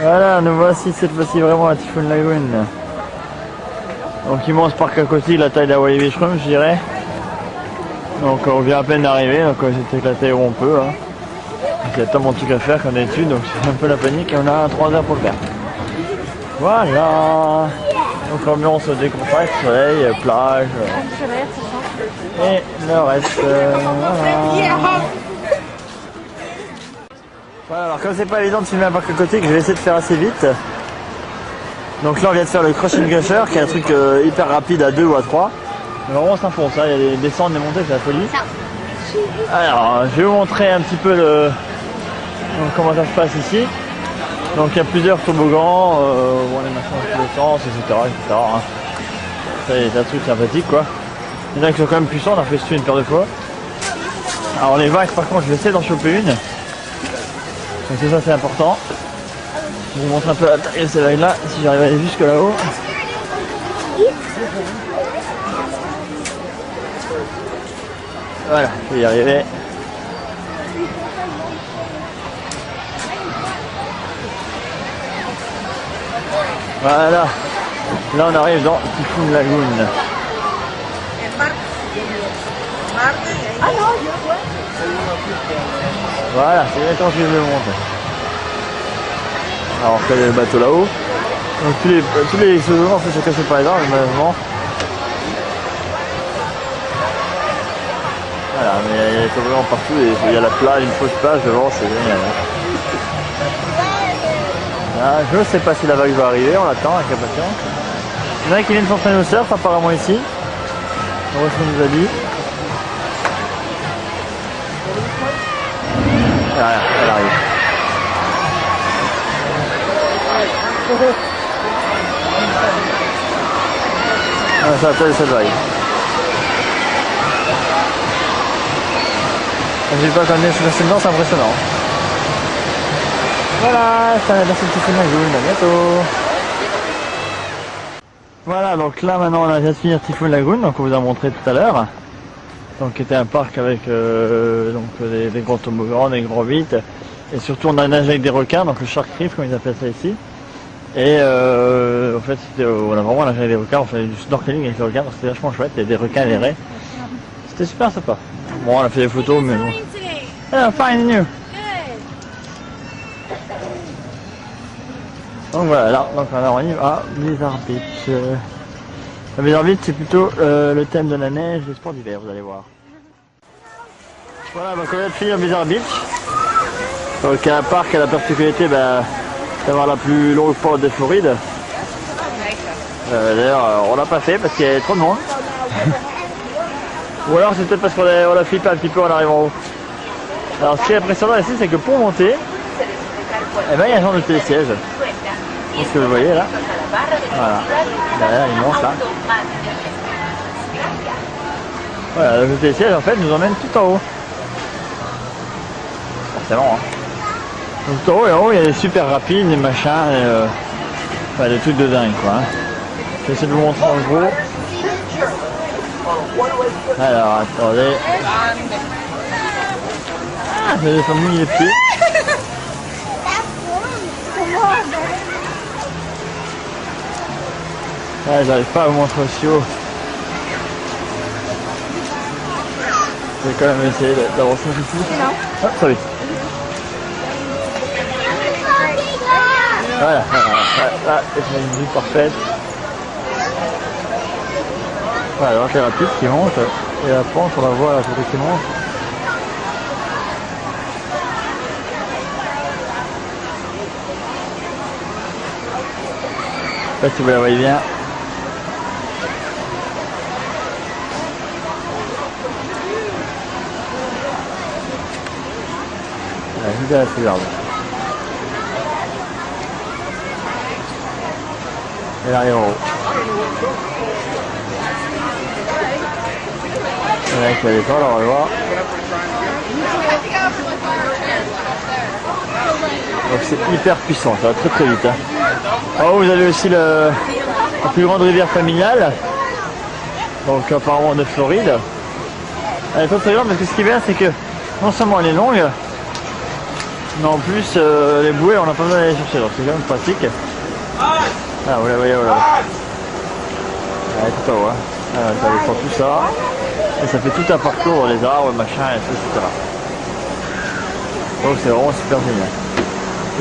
Voilà, nous voici cette fois-ci vraiment à Typhoon Lagoon. Donc immense parc aquatique, la taille d'Hawaii Beach Room, je dirais. Donc on vient à peine d'arriver, donc on va essayer de s'éclater où on peut. Hein. Il y a tellement de trucs à faire qu'on est dessus, donc c'est un peu la panique et on a 3 heures pour le faire. Voilà. Donc l'ambiance décontracte, soleil, plage. Et le reste. Voilà. Voilà, alors comme c'est pas évident de filmer un parc aquatique, je vais essayer de faire assez vite. Donc là on vient de faire le Crushing Gusher, qui est un truc hyper rapide à 2 ou à 3. Mais vraiment c'est un fond, ça, il y a des descentes, des montées, c'est la folie. Alors je vais vous montrer un petit peu comment ça se passe ici. Donc il y a plusieurs toboggans, on a des machins dans tous les sens, etc. Hein. Ça y est, c'est un truc sympathique quoi. Il y en a qui sont quand même puissants, on a fait dessus une paire de fois. Alors les vagues par contre je vais essayer d'en choper une. Donc c'est ça, c'est important. Je vous montre un peu la taille de ces vagues là, si j'arrive à aller jusque là-haut. Voilà, je vais y arriver. Voilà, là on arrive dans Typhoon Lagoon. Voilà, c'est exactement ce que je vais vous montrer. Alors il y a le bateau là-haut. Donc tous les sous-marins sont cassés par les arbres, malheureusement. Voilà, mais il y a des toboggans partout et il y a la plage, une fausse plage devant, c'est génial. Là, je ne sais pas si la vague va arriver, on l'attend avec impatience. Il y en a qui viennent s'entraîner au surf apparemment ici. On voit ce qu'on nous a dit. Voilà, elle arrive. Ah, ça attelle cette vague. Je dis pas qu'on est sur la c'est impressionnant. Voilà, ça va dans ce Typhoon Lagoon, à bientôt. Voilà, donc là maintenant on a déjà de finir Typhoon Lagoon, donc on vous a montré tout à l'heure. Donc qui était un parc avec des gros toboggans, des gros vites. Et surtout on a nagé avec des requins, donc le Shark Reef comme ils appellent ça ici. Et en fait on a vraiment nagé avec des requins, on fait du snorkeling avec les requins, donc c'était vachement chouette, il y a des requins et des raies. C'était super sympa. Bon on a fait des photos mais bon. Hello, fine and you. Donc voilà, là, donc on arrive à Blizzard Beach. Blizzard Beach c'est plutôt le thème de la neige et des sports d'hiver, vous allez voir. Voilà, donc on vient de finir Blizzard Beach. Donc un parc qui a la particularité d'avoir la plus longue porte de Floride. D'ailleurs on l'a pas fait parce qu'il y avait trop de monde. Ou alors c'est peut-être parce qu'on a flippé un petit peu en arrivant en haut. Alors ce qui est impressionnant ici c'est que pour monter, il y a un genre de télésiège. C'est ce que vous voyez là. Voilà. Derrière il monte là. Voilà, donc le télésiège en fait nous emmène tout en haut. Forcément. Hein. Donc tout en haut il y a des super rapides, des machins, des trucs de dingue quoi. Hein. Je vais essayer de vous montrer en gros. Alors attendez. Ah, j'ai des familles les pieds. Ah, j'arrive pas à vous montrer aussi haut. Je vais quand même essayer d'avancer un peu plus. Ah, salut. Voilà, là, j'ai une vue parfaite. Voilà, donc les rapides qui montent, et la pente, on la voit, la photo qui monte. Je sais pas si vous la voyez bien. Juste à la sauvegarde. Elle arrive en haut. Il y en a qui a des temps, alors on va voir. Donc c'est hyper puissant, ça va très très vite. Hein. En haut vous avez aussi la plus grande rivière familiale. Donc apparemment de Floride. Elle est très très grande parce que ce qui est bien c'est que non seulement elle est longue, Mais en plus, les bouées, on n'a pas besoin d'aller chercher, donc c'est quand même pratique. Ah, voilà, voilà, voilà. Ouais, tout à voir. Ça descend tout ça. Et ça fait tout un parcours dans les arbres, machin, et tout, etc. Donc c'est vraiment super génial.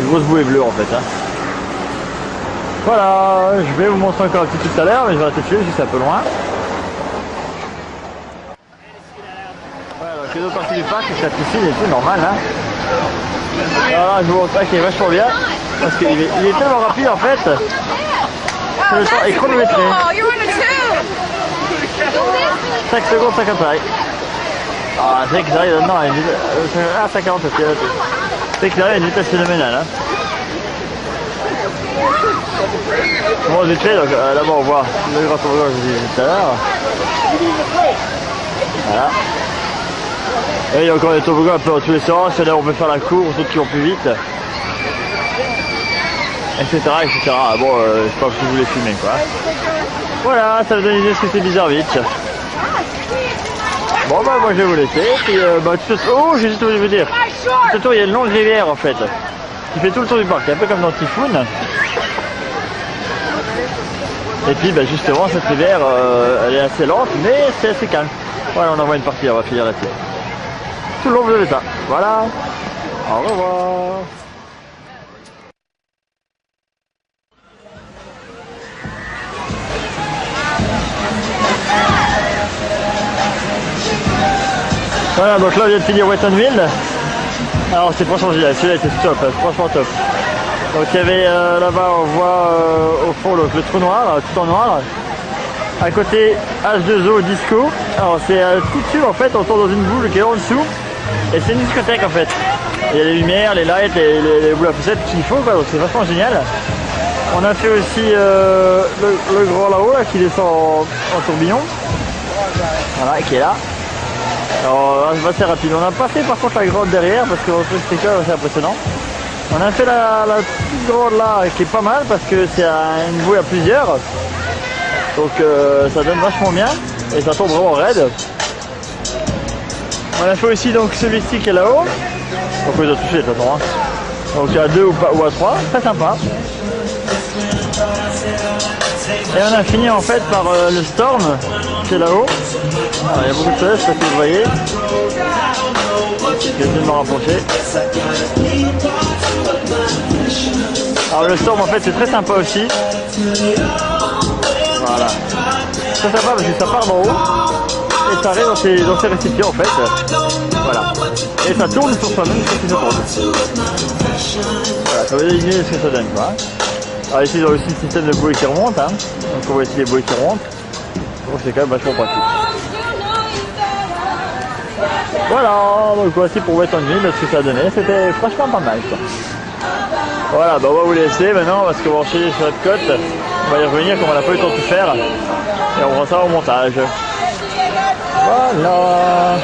Une grosse bouée bleue en fait. Hein. Voilà, je vais vous montrer encore un petit truc tout à l'heure, mais je vais arrêter de filmer parce que c'est un peu loin. Voilà, donc les deux parties du parc, c'est la piscine et tout, normal. Hein. Alors là, je vous montre qu'il est vachement bien, parce qu'il est tellement rapide en fait. Le temps est chronométré. 5 secondes, 50 pareil. Ah, c'est vrai qu'ils arrivent maintenant à une vitesse... Ah, 50, c'est qu'ils arrivent à une vitesse phénoménale. Hein. Bon, vite fait, donc là-bas on voit le grand toboggan que je vous disais tout à l'heure. Voilà. Et il y a encore des toboggans un peu dans tous les sens, là on peut faire la course, d'autres qui vont plus vite. Etc. etc. Bon, je sais pas si vous voulez filmer quoi. Voilà, ça vous donne une idée de ce que c'est Bizarre Beach. Bon bah moi je vais vous laisser, puis bah tout ce... Oh, j'ai juste oublié de vous dire. Tout autour il y a une longue rivière en fait, qui fait tout le tour du parc, un peu comme dans Typhoon. Et puis bah, justement cette rivière, elle est assez lente, mais c'est assez calme. Voilà, on en voit une partie, on va finir là-dessus. Tout le long de l'état. Voilà. Au revoir. Voilà, donc là on vient de finir Wettonville. Alors c'est franchement génial, celui-là était top, franchement top. Donc il y avait là-bas, on voit au fond donc, le trou noir, tout en noir. À côté H2O Disco. Alors c'est tout dessus en fait, on tourne dans une boule qui est en dessous. Et c'est une discothèque en fait. Il y a les lumières, les lights, les boules à poussettes, tout ce qu'il faut quoi, donc c'est vachement génial. On a fait aussi le grand là-haut là, qui descend en tourbillon. Voilà, qui est là. Alors c'est assez rapide. On a pas fait par contre la grotte derrière parce que c'était quand même assez impressionnant. On a fait la petite grotte là qui est pas mal parce que c'est une bouée à plusieurs. Donc ça donne vachement bien et ça tombe vraiment raide. On a fait aussi donc celui-ci qui est là-haut. Donc on les a touchés de toute façon. Hein. Donc il y a 2 ou à 3, très sympa. Et on a fini en fait par le Storm qui est là-haut. Il y a beaucoup de soleil, je sais pas si vous voyez. Je vais essayer de me rapprocher. Alors le Storm en fait c'est très sympa aussi. Voilà. C'est sympa parce que ça part d'en haut et ça arrive dans ces récipients en fait. Voilà. Et ça tourne sur soi-même quand il se tourne. Voilà, ça va désigner ce que ça donne quoi. Alors ici il y a aussi le système de bouée qui remonte. Hein. Donc on voit ici les bouées qui remontent. Donc c'est quand même vachement pratique. Voilà, donc voici pour Wettonville ce que ça a donné. C'était franchement pas mal quoi. Voilà, bah on va vous laisser maintenant parce qu'on va enchaîner sur notre côte. On va y revenir comme on n'a pas eu le temps de tout faire. Et on voit ça au montage. Voilà.